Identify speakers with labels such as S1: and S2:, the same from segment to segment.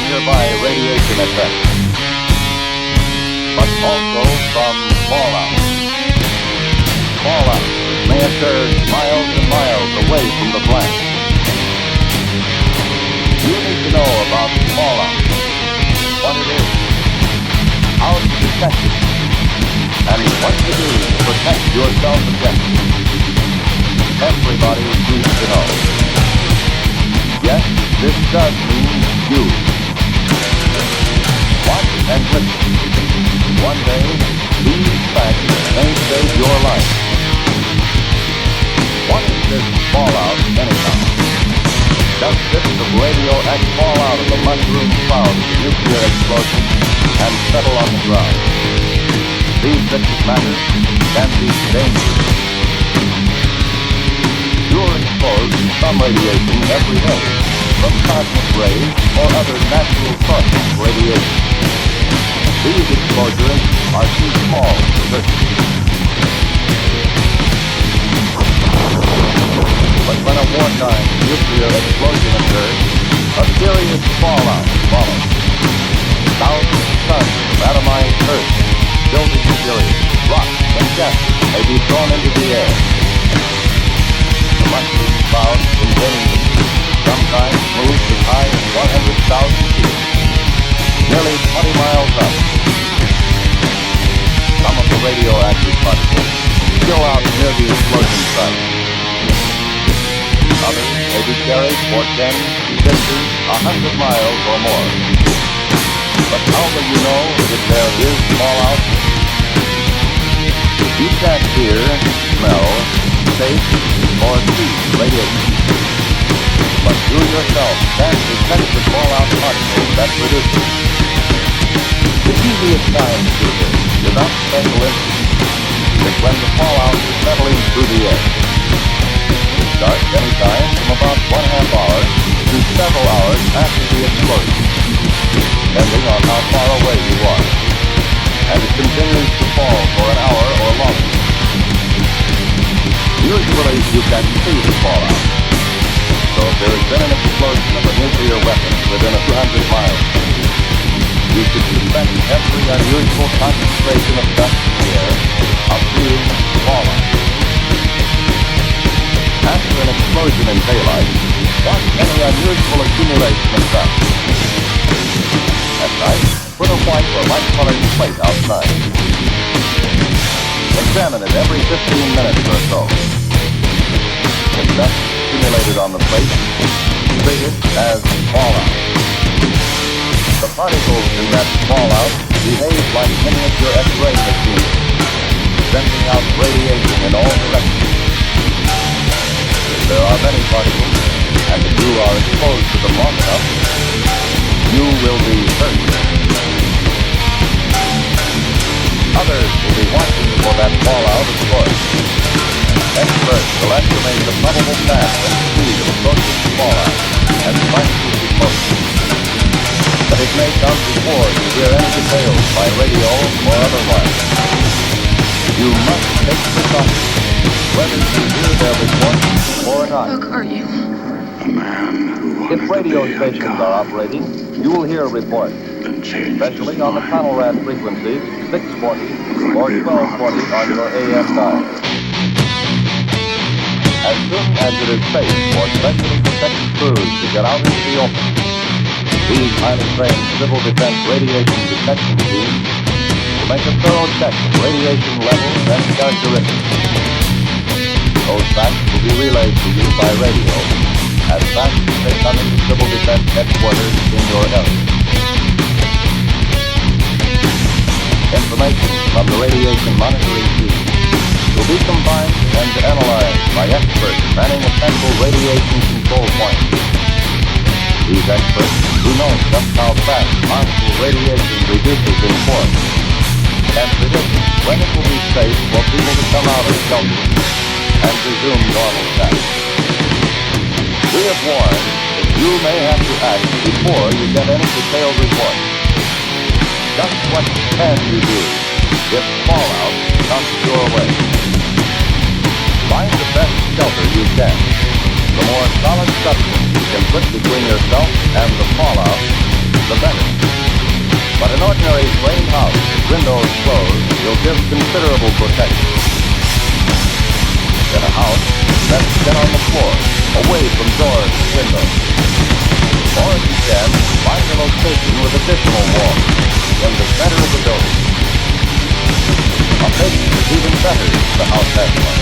S1: nearby radiation effects, but also from fallout. Fallout may occur miles and miles away from the blast. You need to know about fallout, what it is, how to detect it, and what to do to protect yourself against it. Everybody needs to know. Yes, this does mean you. Watch and listen. One day, these facts may save your life. What is this fallout anyhow? Just bits of radioactive fallout of the mushroom cloud of the nuclear explosion and settle on the ground. These bits of matter can be dangerous. You're exposed to some radiation every day, from cosmic rays or other natural sources of radiation. These exposures are too small to hurt you. But when a wartime nuclear explosion occurs, a serious fallout follows. Thousands of tons of atomized earth, building material, rocks, and gases may be thrown into the air. The mushroom clouds containing them sometimes moves as high as 100,000 feet, nearly 20 miles up. Some of the radioactive particles spill out near the explosion site. Others may be carried for 10, 50, 100 miles or more. But how will you know if there is fallout? You can't hear, smell, taste, or see radiation. But you yourself can detect the fallout particles that produce it. The easiest time to do this, without special instruments, is when the fallout is settling through the air. It starts any time from about 1/2 hour to several hours after the explosion, depending on how far away you are, and it continues to fall for an hour or longer. Usually you can see the fallout. So if there has been an explosion of a nuclear weapon within a 200 miles, you should suspect every unusual concentration of dust in the air of being fallout. After an explosion in daylight, watch any unusual accumulation of dust. At night, put a white or light-colored plate outside. Examine it every 15 minutes or so. If dust accumulated on the plate, treat it as fallout. The particles in that fallout behave like miniature X-ray machines, sending out radiation in all directions. If there are many particles, and if you are exposed to them long enough, you will be hurt. Others will be watching for that fallout, of course. Experts will estimate the probable path and speed of approaching fallout and find it exposure. But it may come before you hear any details by radio or otherwise. You must take precautions, whether you hear their reports or not.
S2: Who are you?
S3: A man who
S1: If radio stations are operating, you will hear reports, especially on the Conelrad frequencies 640 or 1240 on your AM dial. As soon as it is safe for specially protected crews to get out into the open, these highly trained civil defense radiation detection teams will make a thorough check of radiation levels and characteristics. Those facts will be relayed to you by radio as fast as they come into civil defense headquarters in your area. Information from the radiation monitoring team will be combined and analyzed by experts manning a central radiation control point. These experts, who know just how fast harmful radiation reduces in force, can predict when it will be safe for people to come out of shelter and resume normal tasks. We have warned that you may have to act before you get any detailed report. Just what can you do if fallout comes your way? Find the best shelter you can. The more solid substance you can put between yourself and the fallout, the better. considerable protection. In a house, best sit on the floor, away from doors and windows. Or if you can, find a location with additional walls, in the center of the building. A basement is even better if the house has one.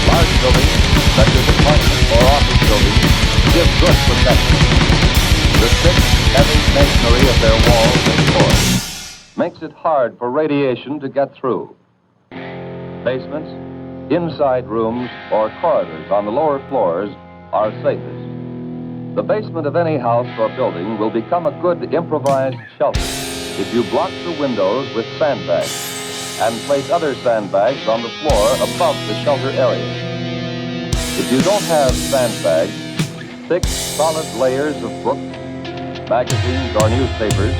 S1: Large buildings, such as apartment or office buildings, give good protection. The thick, heavy masonry of their walls and floors makes it hard for radiation to get through. Basements, inside rooms, or corridors on the lower floors are safest. The basement of any house or building will become a good improvised shelter if you block the windows with sandbags and place other sandbags on the floor above the shelter area. If you don't have sandbags, thick, solid layers of books, magazines, or newspapers,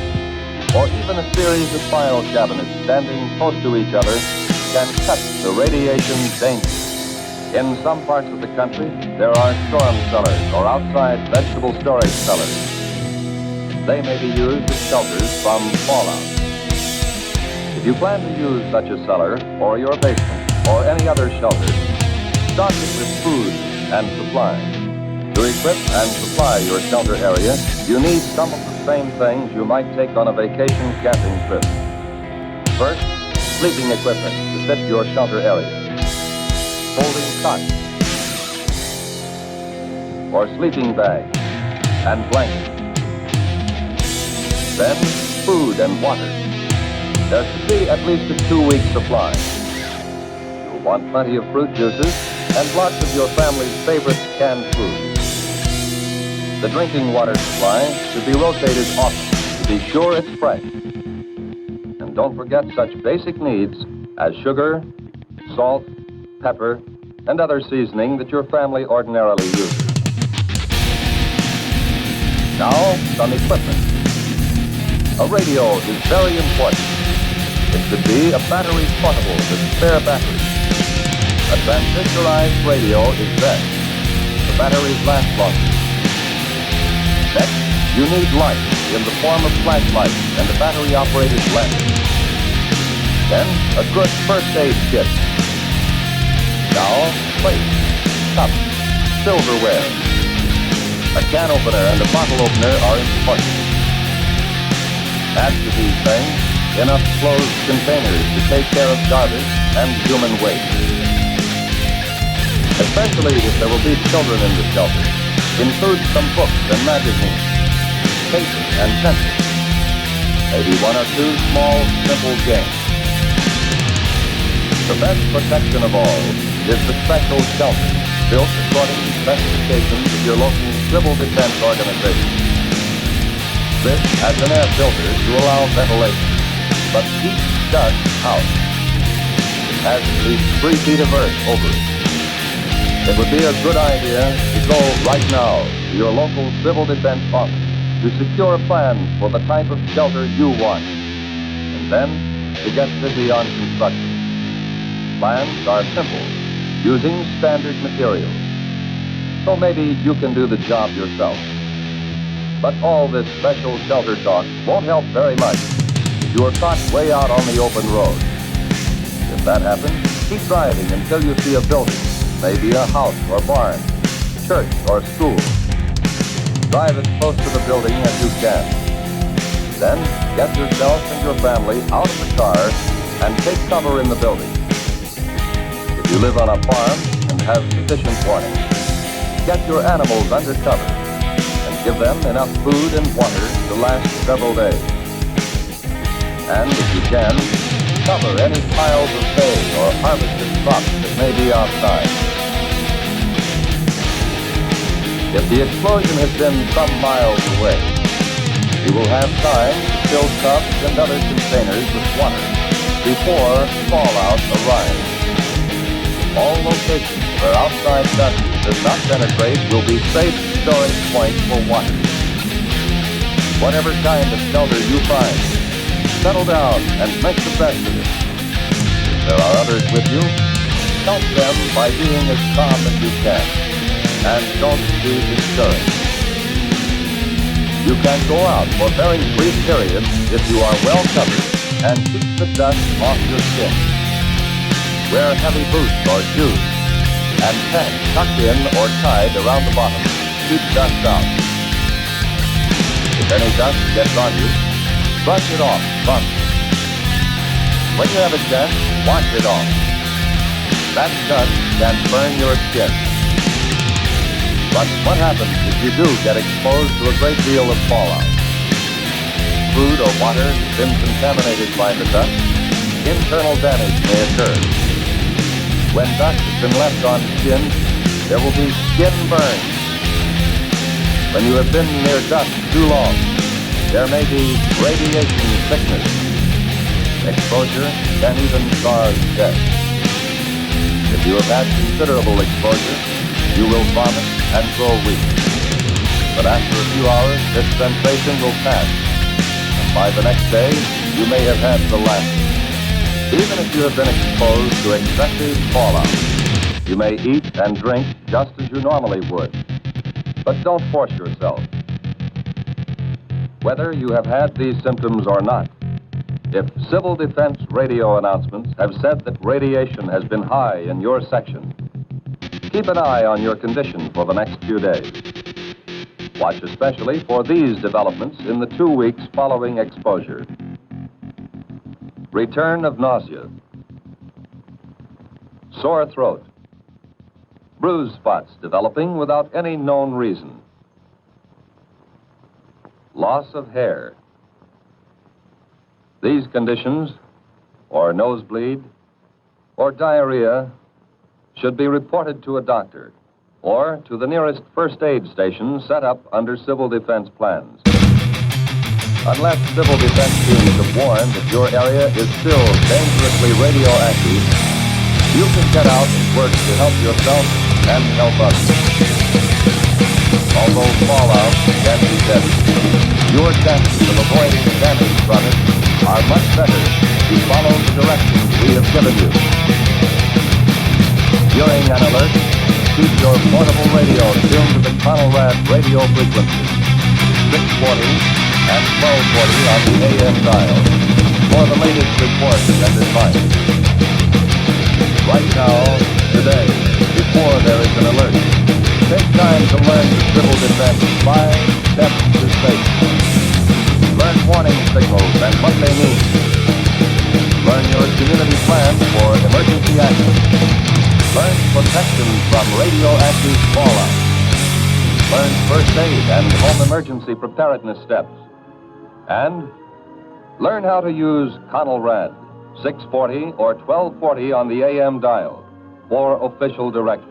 S1: or even a series of file cabinets standing close to each other can cut the radiation danger. In some parts of the country, there are storm cellars or outside vegetable storage cellars. They may be used as shelters from fallout. If you plan to use such a cellar or your basement or any other shelter, stock it with food and supplies. To equip and supply your shelter area, you need some of the same things you might take on a vacation camping trip. First, sleeping equipment to fit your shelter area. Folding cots, or sleeping bags and blankets. Then, food and water. There should be at least a 2-week supply. You'll want plenty of fruit juices and lots of your family's favorite canned food. The drinking water supply should be rotated often to be sure it's fresh. And don't forget such basic needs as sugar, salt, pepper, and other seasoning that your family ordinarily uses. Now, some equipment. A radio is very important. It should be a battery portable with spare batteries. A transistorized radio is best. The batteries last longer. Next, you need light in the form of flashlights and a battery-operated lens. Then, a good first aid kit. Now, plates, cups, silverware. A can opener and a bottle opener are important. Add to these things enough closed containers to take care of garbage and human waste. Especially if there will be children in the shelter, include some books and magazines, papers and pencils, maybe 1 or 2 small, simple games. The best protection of all is the special shelter built according to specifications of your local civil defense organization. This has an air filter to allow ventilation, but keeps dust out. It has at least 3 feet of earth over it. It would be a good idea to go right now to your local civil defense office to secure plans for the type of shelter you want, and then to get busy on construction. Plans are simple, using standard materials. So maybe you can do the job yourself. But all this special shelter talk won't help very much if you are caught way out on the open road. If that happens, keep driving until you see a building, maybe a house or barn, church or school. Drive as close to the building as you can. Then get yourself and your family out of the car and take cover in the building. If you live on a farm and have sufficient warning, get your animals under cover and give them enough food and water to last several days. And if you can, cover any piles of hay or harvested crops that may be outside. If the explosion has been some miles away, you will have time to fill tubs and other containers with water before fallout arrives. All locations where outside dust does not penetrate will be safe storage points for water. Whatever kind of shelter you find, settle down and make the best of it. If there are others with you, help them by being as calm as you can, and don't be discouraged. You can go out for very brief periods if you are well covered and keep the dust off your skin. Wear heavy boots or shoes and pants tucked in or tied around the bottom. Keep dust out. If any dust gets on you, brush it off promptly. When you have a chance, wash it off. That dust can burn your skin. But what happens if you do get exposed to a great deal of fallout? Food or water has been contaminated by the dust, internal damage may occur. When dust has been left on skin, there will be skin burn. When you have been near dust too long, there may be radiation sickness. Exposure can even cause death. If you have had considerable exposure, you will vomit and grow weak. But after a few hours, this sensation will pass. And by the next day, you may have had the last. Even if you have been exposed to excessive fallout, you may eat and drink just as you normally would. But don't force yourself. Whether you have had these symptoms or not, if civil defense radio announcements have said that radiation has been high in your section, keep an eye on your condition for the next few days. Watch especially for these developments in the 2 weeks following exposure. Return of nausea, sore throat, bruise spots developing without any known reason, loss of hair. These conditions, or nosebleed, or diarrhea, should be reported to a doctor or to the nearest first aid station set up under civil defense plans. Unless civil defense teams have warned that your area is still dangerously radioactive, you can get out and work to help yourself and help others. Although fallout can be deadly, your chances of avoiding damage from it are much better if you follow the directions we have given you. During an alert, keep your portable radio tuned to the Conrad radio frequency, 640 and 1240 on the AM dial, for the latest reports and advice. Right now, today, before there is an alert, take time to learn the civil defense 5 steps to safety. Learn warning signals and what they mean. Learn your community plan for emergency action. Learn protection from radioactive fallout. Learn first aid and home emergency preparedness steps. And learn how to use Conrad 640 or 1240 on the AM dial for official directions.